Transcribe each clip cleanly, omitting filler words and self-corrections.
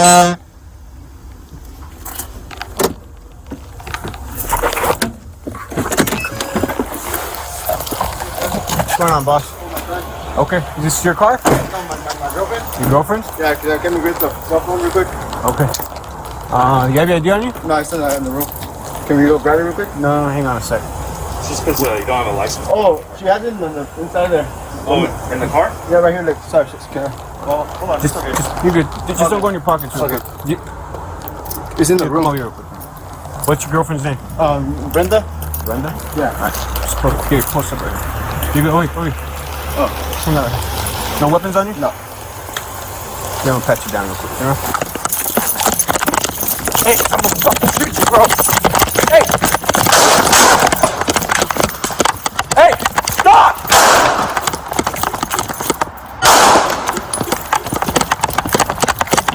What's going on, boss? Okay, is this your car? No, my girlfriend? Your girlfriend? Yeah, can we get the cell phone real quick? Okay. You have your ID on you? No, I still not in the room. Can we go grab it real quick? No, hang on a sec. It's just because you don't have a license. Oh, she has it inside there. Oh, in the car? Yeah, right here. Like, sorry, can I? Oh, hold on. Just, you're good. Just don't go in your pockets. Okay. You, It's in the come room. over here real quick. What's your girlfriend's name? Brenda? Brenda? Yeah. Alright. Just here, close up right here. You go, wait. Oh. Hang on. No weapons on you? No. Yeah, I'm gonna pat you down real quick, you know? Hey, I'm gonna fucking shoot you, bro. Hey! Hey! Stop!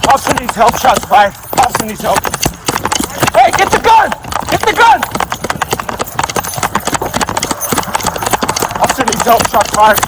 Officer needs help, shots fired. Officer needs help. Hey, get the gun! Get the gun! Officer needs help, shots fired.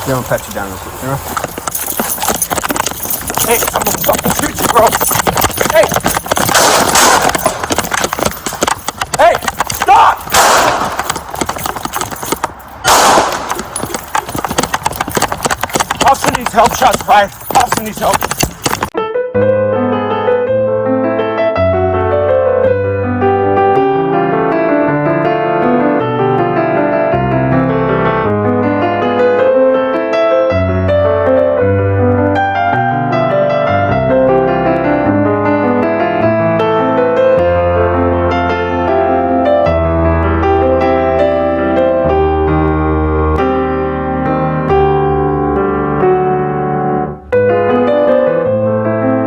Yeah, I'm gonna pat you down real quick, you know? Hey, I'm gonna fucking shoot you, bro. Hey! Hey! Stop! Officer needs help, shots fired. Officer needs help.